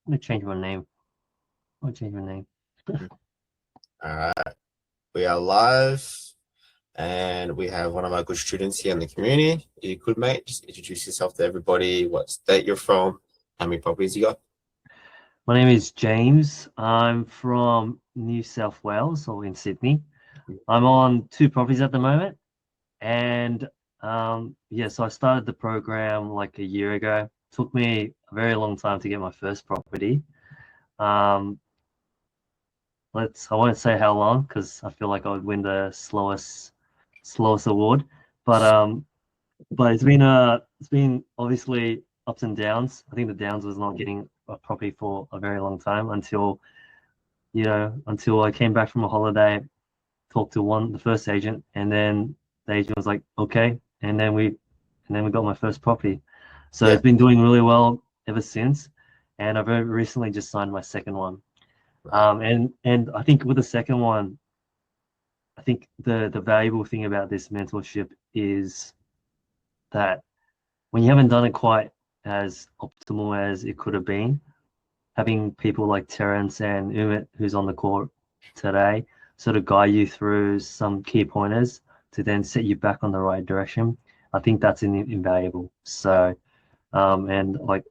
gonna change my name. I'll change my name. All right, we are live, and we have one of our good students here in the community. You could, mate, just introduce yourself to everybody. What state you're from? How many properties you got? My name is James. I'm from New South Wales, or in Sydney. I'm on 2 properties at the moment, and yeah, so I started the program like a year ago. Took me a very long time to get my first property. Um, I won't say how long because I feel like I would win the slowest award, but it's been obviously ups and downs. I think the downs was not getting a property for a very long time until I came back from a holiday, talked to the first agent, and then the agent was like, okay, and then we got my first property. So Yeah. it's been doing really well ever since, and I've very recently just signed my second one. Right. And I think with the second one, I think the valuable thing about this mentorship is that when you haven't done it quite as optimal as it could have been, having people like Terence and Umit, who's on the call today, sort of guide you through some key pointers to then set you back on the right direction. I think that's invaluable. So, and like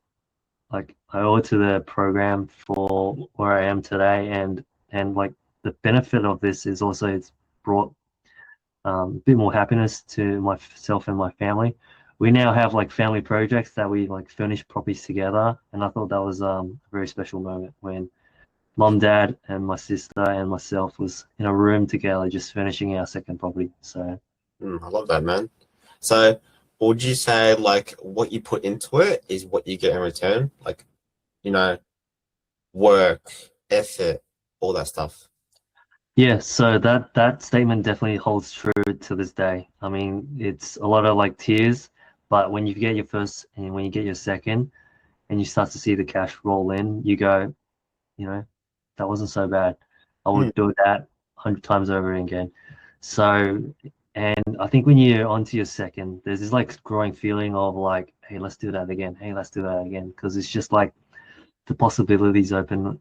I owe it to the program for where I am today, and like the benefit of this is also it's brought a bit more happiness to myself and my family. We now have like family projects that we like furnish properties together, and I thought that was a very special moment when mom, dad, and my sister and myself was in a room together just furnishing our second property. So I love that, man. So, would you say like what you put into it is what you get in return? Like, you know, work, effort, all that stuff. yeah, so that statement definitely holds true to this day. I mean, it's a lot of like tears, but when you get your first and when you get your second and you start to see the cash roll in, you go, you know, that wasn't so bad. I Mm, would do that 100 times over again. So, and I think when you're onto your second, there's this like growing feeling of like, hey, let's do that again. Hey, let's do that again. Because it's just like the possibilities open.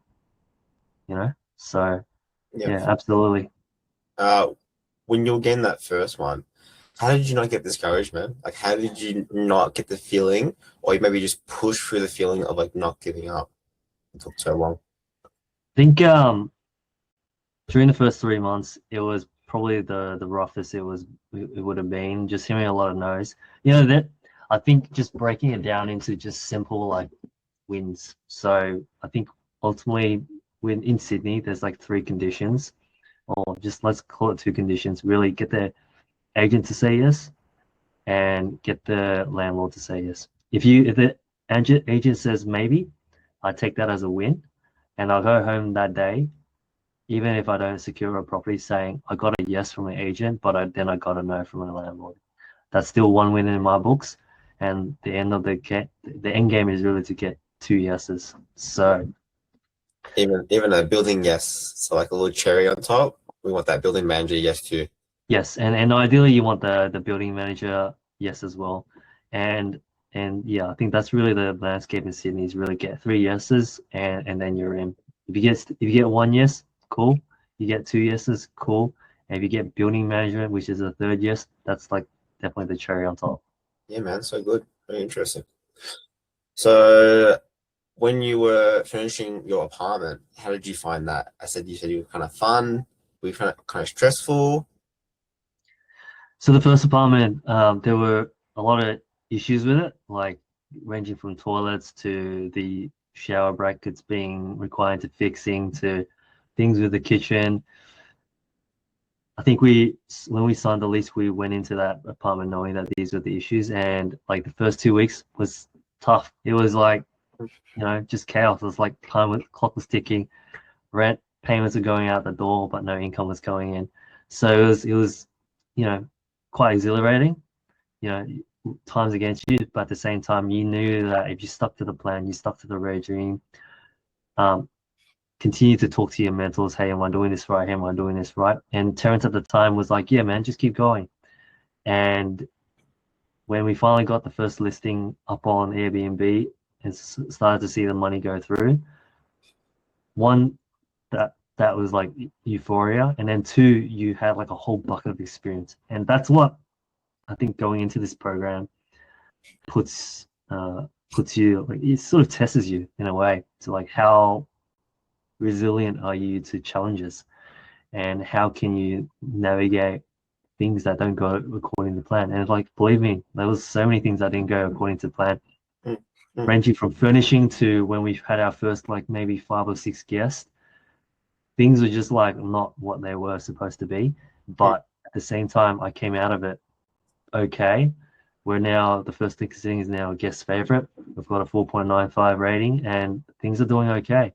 So, yeah. yeah, absolutely. Uh, when you're getting that first one, how did you not get discouraged, man? Like, how did you not get the feeling, or you maybe just push through the feeling of like not giving up? It took so long. I think during the first 3 months, it was probably the roughest it would have been. Just hearing a lot of no's. That I think just breaking it down into just simple like wins. So I think ultimately when in Sydney, there's like 3 conditions, or just let's call it 2 conditions. Really get the agent to say yes and get the landlord to say yes. If the agent says maybe, I take that as a win, and I'll go home that day even if I don't secure a property, saying I got a yes from an agent, but then I got a no from a landlord. That's still one win in my books. And the end game is really to get 2 yeses. So Even a building yes, so like a little cherry on top. We want that building manager yes too. yes, and ideally you want the building manager yes as well. And and yeah, I think that's really the landscape in Sydney is really get 3 yeses and then you're in. If you get one yes, cool. You get 2 yeses, cool. And if you get building management, which is a third yes, that's like definitely the cherry on top. Yeah, man, so good. Very interesting. So, when you were finishing your apartment, how did you find that? You said you were kind of fun. Were you kind of stressful? So the first apartment, there were a lot of issues with it, like ranging from toilets to the shower brackets being required to fixing to things with the kitchen. I think when we signed the lease, we went into that apartment knowing that these were the issues, and like the first 2 weeks was tough. It was like, just chaos. It was like clock was ticking, rent payments are going out the door, but no income was going in. So it was, you know, quite exhilarating. You know, times against you, but at the same time, you knew that if you stuck to the plan, you stuck to the regime, um, continue to talk to your mentors. Hey, am I doing this right? Hey, am I doing this right? And Terrence at the time was like, yeah, man, just keep going. And when we finally got the first listing up on Airbnb and started to see the money go through, one, that was like euphoria, and then two, you had like a whole bucket of experience, and that's what I think going into this program puts you, like, it sort of tests you in a way to like how resilient are you to challenges, and how can you navigate things that don't go according to plan. And like, believe me, there was so many things that didn't go according to plan, Mm, mm, ranging from furnishing to when we had our first like maybe 5 or 6 guests. Things were just like not what they were supposed to be. mm. But at the same time, I came out of it okay. We're now, the first thing sitting is now a guest favorite. We've got a 4.95 rating and things are doing okay.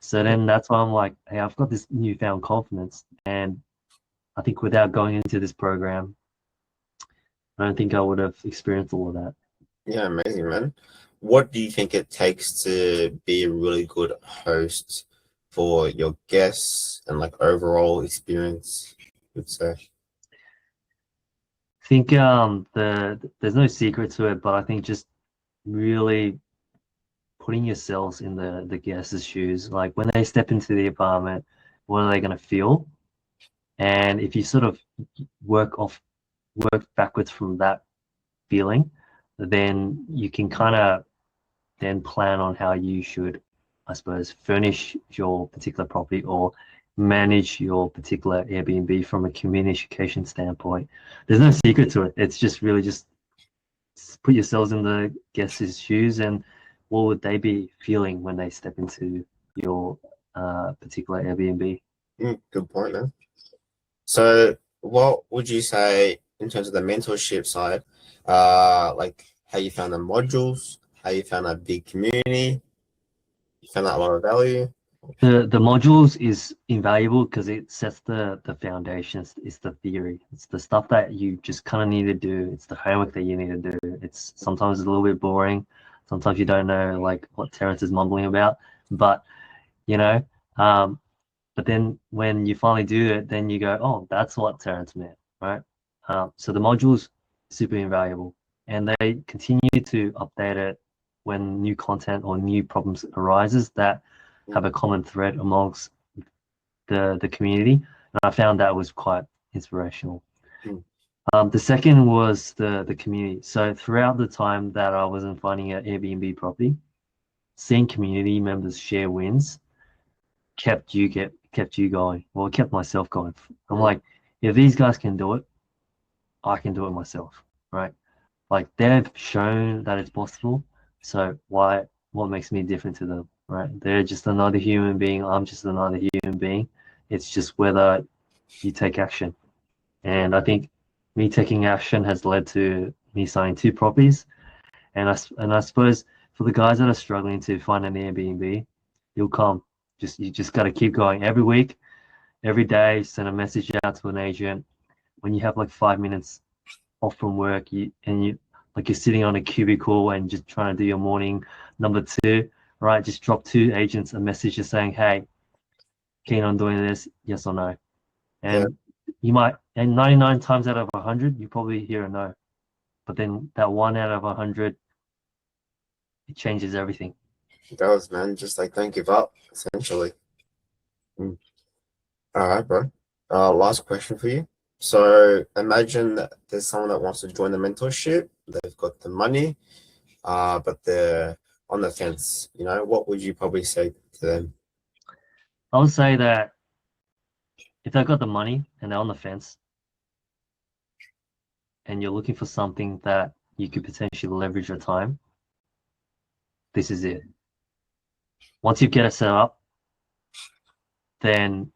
So then that's why I'm like, hey, I've got this newfound confidence. And I think without going into this program, I don't think I would have experienced all of that. Yeah, amazing, man. What do you think it takes to be a really good host for your guests and like overall experience, you'd say? I think there's no secret to it, but I think just really putting yourselves in the guest's shoes. Like when they step into the apartment, what are they going to feel? And if you sort of work backwards from that feeling, then you can kind of then plan on how you should, I suppose, furnish your particular property or manage your particular Airbnb from a communication standpoint. There's no secret to it. It's just really just put yourselves in the guest's shoes, and what would they be feeling when they step into your particular Airbnb? Good point, man. So, what would you say in terms of the mentorship side? Like how you found the modules, how you found a big community, you found that a lot of value. The modules is invaluable because it sets the foundations. It's the theory. It's the stuff that you just kind of need to do. It's the homework that you need to do. It's sometimes it's a little bit boring. Sometimes you don't know like what Terrence is mumbling about, but you know, but then when you finally do it, then you go, oh, that's what Terrence meant, right? So the modules super invaluable, and they continue to update it when new content or new problems arises that have a common thread amongst the community. And I found that was quite inspirational. The second was the community. So throughout the time that I wasn't finding an Airbnb property, seeing community members share wins kept you going. Well, it kept myself going. I'm like, if these guys can do it, I can do it myself, right? Like they've shown that it's possible. So what makes me different to them, right? They're just another human being. I'm just another human being. It's just whether you take action. And I think me taking action has led to me signing 2 properties. And I suppose for the guys that are struggling to find an Airbnb, you'll come. You just got to keep going every week, every day. Send a message out to an agent. When you have like 5 minutes off from work, you're sitting on a cubicle and just trying to do your morning number 2, right? Just drop 2 agents a message just saying, hey, keen on doing this, yes or no. And you might, and 99 times out of 100, you probably hear a no. But then that 1 out of 100, it changes everything. It does, man. Just like don't give up, essentially. All right, bro. Last question for you. So imagine that there's someone that wants to join the mentorship. They've got the money, but they're on the fence. You know, what would you probably say to them? I would say that if they've got the money and they're on the fence and you're looking for something that you could potentially leverage your time, this is it. Once you get it set up, then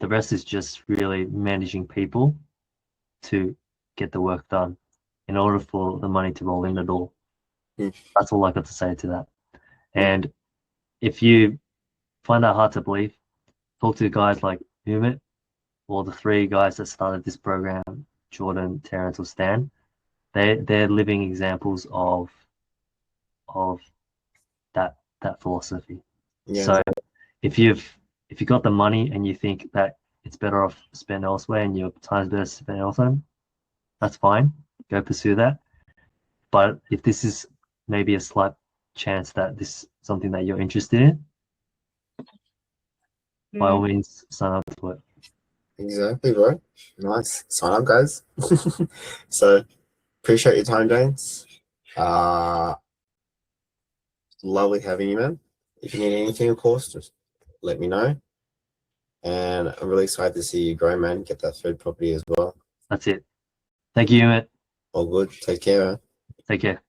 the rest is just really managing people to get the work done in order for the money to roll in the door. That's all I got to say to that. And if you find that hard to believe, talk to guys like Umit or the 3 guys that started this program, Jordan, Terrence, or Stan. They're living examples of that philosophy. Yeah. So if you've got the money and you think that it's better off spent elsewhere and your time's better spent elsewhere, that's fine. Go pursue that. But if this is maybe a slight chance that this is something that you're interested in, by all means, sign up to it. Exactly, bro. Nice. Sign up, guys. So appreciate your time, James. Lovely having you, man. If you need anything, of course, just let me know. And I'm really excited to see you grow, man. Get that third property as well. That's it. Thank you, Emmett. All good. Take care, man. Take care.